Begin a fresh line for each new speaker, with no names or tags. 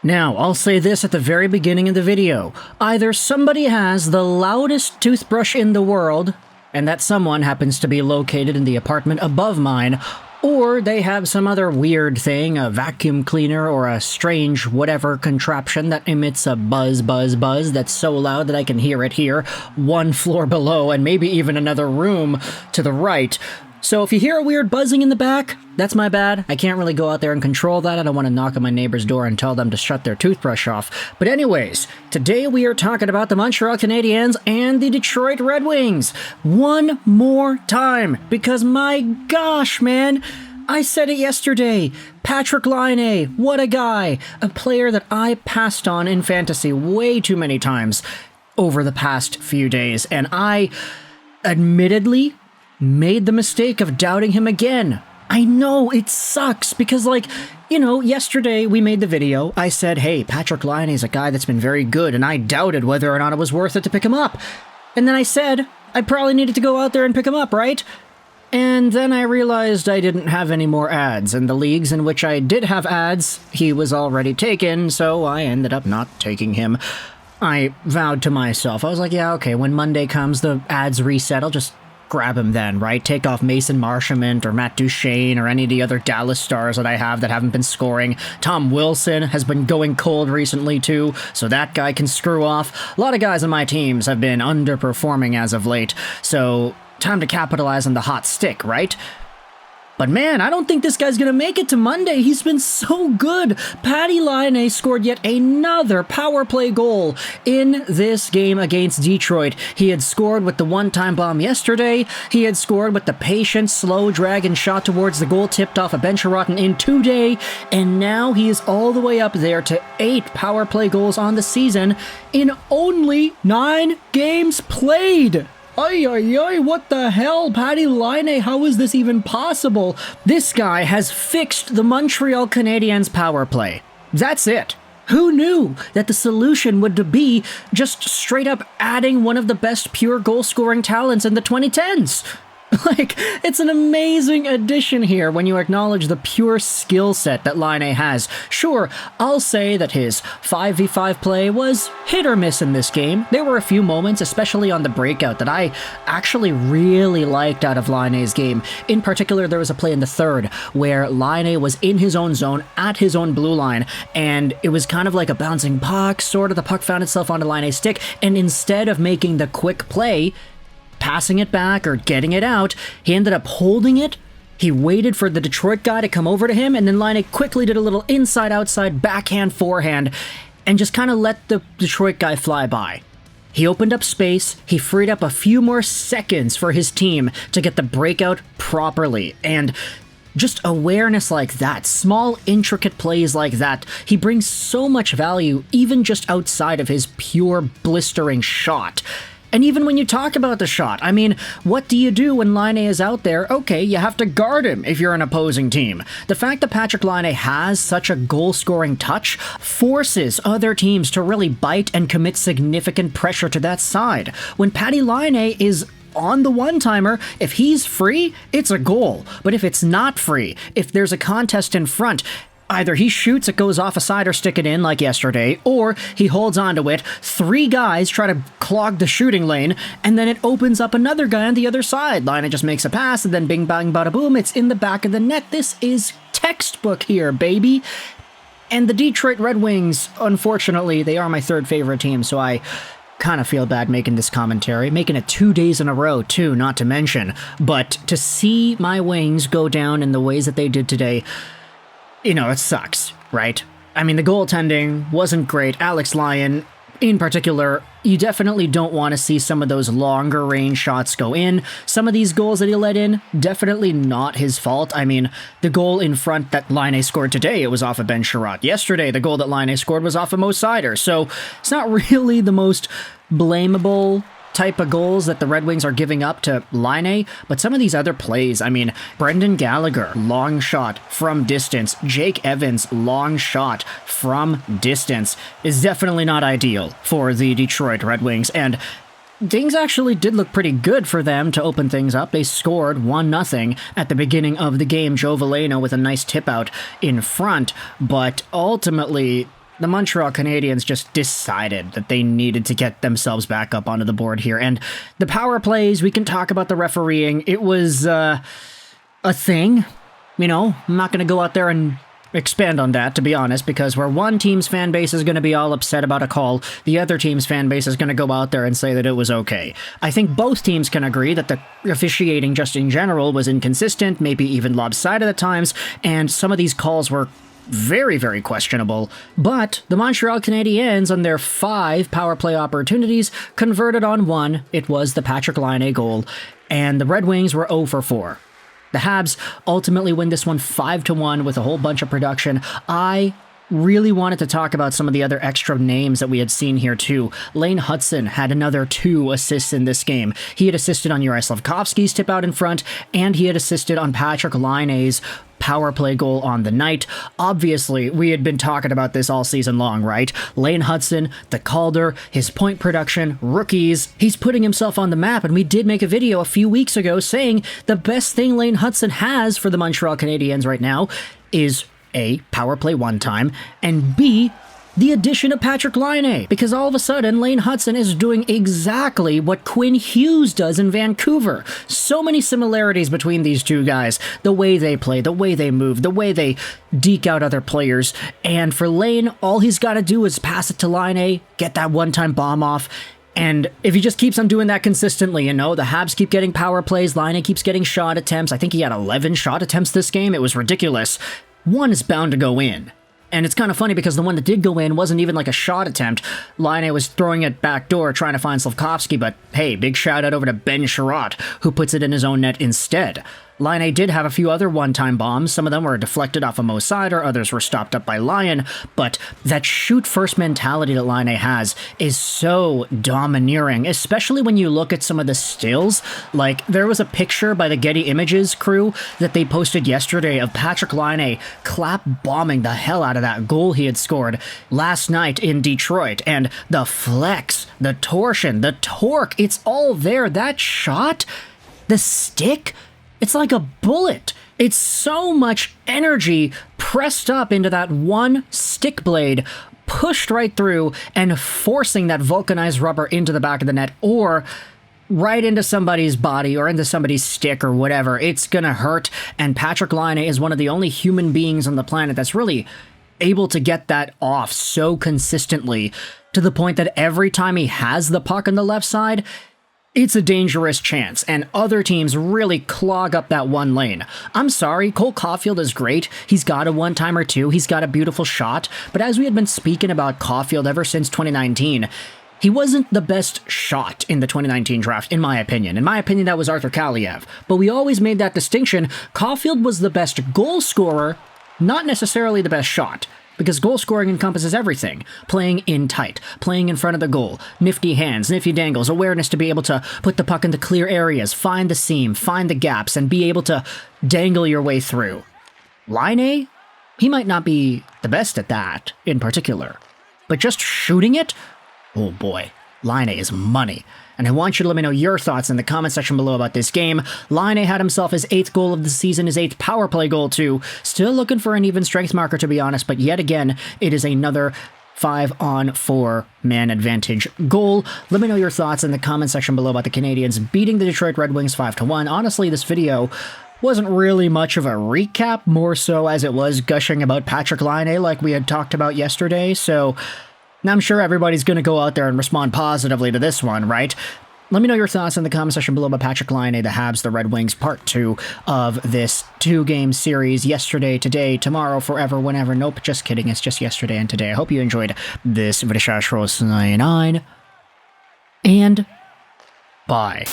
Now, I'll say this at the very beginning of the video. Either somebody has the loudest toothbrush in the world, and that someone happens to be located in the apartment above mine, or they have some other weird thing, a vacuum cleaner or a strange whatever contraption that emits a buzz that's so loud that I can hear it here, one floor below and maybe even another room to the right. So if you hear a weird buzzing in the back, that's my bad. I can't really go out there and control that. I don't want to knock on my neighbor's door and tell them to shut their toothbrush off. But anyways, today we are talking about the Montreal Canadiens and the Detroit Red Wings. One more time, because my gosh, man, I said it yesterday. Patrik Laine, what a guy. A player that I passed on in fantasy way too many times over the past few days. And I admittedly made the mistake of doubting him again. I know, it sucks, because yesterday we made the video, I said, hey, Patrik Laine is a guy that's been very good, and I doubted whether or not it was worth it to pick him up. And then I said, I probably needed to go out there and pick him up, right? And then I realized I didn't have any more ads, and the leagues in which I did have ads, he was already taken, so I ended up not taking him. I vowed to myself, I was like, yeah, okay, when Monday comes, the ads reset, I'll just grab him then, right? Take off Mason Marchment or Matt Duchene or any of the other Dallas stars that I have that haven't been scoring. Tom Wilson has been going cold recently too, so that guy can screw off. A lot of guys on my teams have been underperforming as of late, so time to capitalize on the hot stick, right? But man, I don't think this guy's gonna make it to Monday. He's been so good. Patty Laine scored yet another power play goal in this game against Detroit. He had scored with the one-time bomb yesterday. He had scored with the patient, slow drag and shot towards the goal tipped off a Bencheratten in today. And now he is all the way up there to 8 power play goals on the season in only 9 games played. Ay, what the hell, Patty Laine, how is this even possible? This guy has fixed the Montreal Canadiens power play. That's it. Who knew that the solution would be just straight up adding one of the best pure goal-scoring talents in the 2010s? It's an amazing addition here when you acknowledge the pure skill set that Laine has. Sure, I'll say that his 5v5 play was hit or miss in this game. There were a few moments, especially on the breakout, that I actually really liked out of Laine's game. In particular, there was a play in the third where Laine was in his own zone at his own blue line, and it was kind of like a bouncing puck, sort of. The puck found itself onto Laine's stick, and instead of making the quick play, passing it back or getting it out, he ended up holding it. He waited for the Detroit guy to come over to him, and then Laine quickly did a little inside-outside backhand forehand and just kind of let the Detroit guy fly by. He opened up space, he freed up a few more seconds for his team to get the breakout properly, and just awareness like that, small intricate plays like that, he brings so much value even just outside of his pure blistering shot. And even when you talk about the shot, I mean, what do you do when Laine is out there? Okay, you have to guard him if you're an opposing team. The fact that Patrik Laine has such a goal-scoring touch forces other teams to really bite and commit significant pressure to that side. When Patty Laine is on the one-timer, if he's free, it's a goal. But if it's not free, if there's a contest in front, either he shoots, it goes off a side or stick it in like yesterday, or he holds onto it, 3 guys try to clog the shooting lane, and then it opens up another guy on the other side. Laine just makes a pass, and then bing bang bada boom, it's in the back of the net. This is textbook here, baby. And the Detroit Red Wings, unfortunately, they are my 3rd favorite team, so I kind of feel bad making this commentary, making it 2 days in a row too, not to mention. But to see my Wings go down in the ways that they did today, it sucks, right? I mean, the goaltending wasn't great. Alex Lyon, in particular, you definitely don't want to see some of those longer range shots go in. Some of these goals that he let in, definitely not his fault. I mean, the goal in front that Laine scored today, it was off a Bencheratten. Yesterday, the goal that Laine scored was off a Mo Seider. So it's not really the most blamable type of goals that the Red Wings are giving up to Laine, but some of these other plays, I mean, Brendan Gallagher, long shot from distance, Jake Evans, long shot from distance, is definitely not ideal for the Detroit Red Wings, and things actually did look pretty good for them to open things up. They scored 1-0 at the beginning of the game, Joe Veleno with a nice tip out in front, but ultimately the Montreal Canadiens just decided that they needed to get themselves back up onto the board here. And the power plays, we can talk about the refereeing. It was a thing. You know, I'm not going to go out there and expand on that, to be honest, because where one team's fan base is going to be all upset about a call, the other team's fan base is going to go out there and say that it was okay. I think both teams can agree that the officiating just in general was inconsistent, maybe even lopsided at times, and some of these calls were very, very questionable. But the Montreal Canadiens, on their 5 power play opportunities, converted on 1. It was the Patrik Laine goal, and the Red Wings were 0 for 4. The Habs ultimately win this one 5-1 with a whole bunch of production. I really wanted to talk about some of the other extra names that we had seen here too. Lane Hutson had another 2 assists in this game. He had assisted on Juraj Slafkovsky's tip out in front, and he had assisted on Patrik Laine's power play goal on the night. Obviously, we had been talking about this all season long, right? Lane Hutson, the Calder, his point production, rookies. He's putting himself on the map, and we did make a video a few weeks ago saying the best thing Lane Hutson has for the Montreal Canadiens right now is A, power play one time, and B, the addition of Patrik Laine, because all of a sudden Lane Hutson is doing exactly what Quinn Hughes does in Vancouver. So many similarities between these two guys. The way they play, the way they move, the way they deke out other players. And for Lane, all he's got to do is pass it to Laine, get that one-time bomb off, and if he just keeps on doing that consistently, you know, the Habs keep getting power plays, Laine keeps getting shot attempts. I think he had 11 shot attempts this game. It was ridiculous. One is bound to go in. And it's kind of funny because the one that did go in wasn't even like a shot attempt. Laine was throwing it backdoor trying to find Slafkovsky, but hey, big shout out over to Ben Sherratt, who puts it in his own net instead. Laine did have a few other one-time bombs. Some of them were deflected off of Mo Seider, others were stopped up by Lyon, but that shoot-first mentality that Laine has is so domineering, especially when you look at some of the stills. Like, there was a picture by the Getty Images crew that they posted yesterday of Patrik Laine clap-bombing the hell out of that goal he had scored last night in Detroit, and the flex, the torsion, the torque, it's all there. That shot, the stick, it's like a bullet. It's so much energy pressed up into that one stick blade, pushed right through and forcing that vulcanized rubber into the back of the net or right into somebody's body or into somebody's stick or whatever. It's gonna hurt, and Patrik Laine is one of the only human beings on the planet that's really able to get that off so consistently to the point that every time he has the puck on the left side, it's a dangerous chance, and other teams really clog up that one lane. I'm sorry, Cole Caulfield is great. He's got a one-time or two. He's got a beautiful shot. But as we had been speaking about Caulfield ever since 2019, he wasn't the best shot in the 2019 draft, in my opinion. In my opinion, that was Arthur Kaliev. But we always made that distinction. Caulfield was the best goal scorer, not necessarily the best shot. Because goal scoring encompasses everything. Playing in tight, playing in front of the goal, nifty hands, nifty dangles, awareness to be able to put the puck into clear areas, find the seam, find the gaps, and be able to dangle your way through. Laine, he might not be the best at that in particular. But just shooting it? Oh boy, Laine is money. And I want you to let me know your thoughts in the comment section below about this game. Laine had himself his 8th goal of the season, his 8th power play goal too. Still looking for an even strength marker, to be honest, but yet again, it is another 5-on-4 man advantage goal. Let me know your thoughts in the comment section below about the Canadiens beating the Detroit Red Wings 5-1. Honestly, this video wasn't really much of a recap, more so as it was gushing about Patrik Laine like we had talked about yesterday, so I'm sure everybody's going to go out there and respond positively to this one, right? Let me know your thoughts in the comment section below about Patrik Laine, the Habs, the Red Wings, part 2 of this 2-game series. Yesterday, today, tomorrow, forever, whenever. Nope, just kidding. It's just yesterday and today. I hope you enjoyed this video. And bye.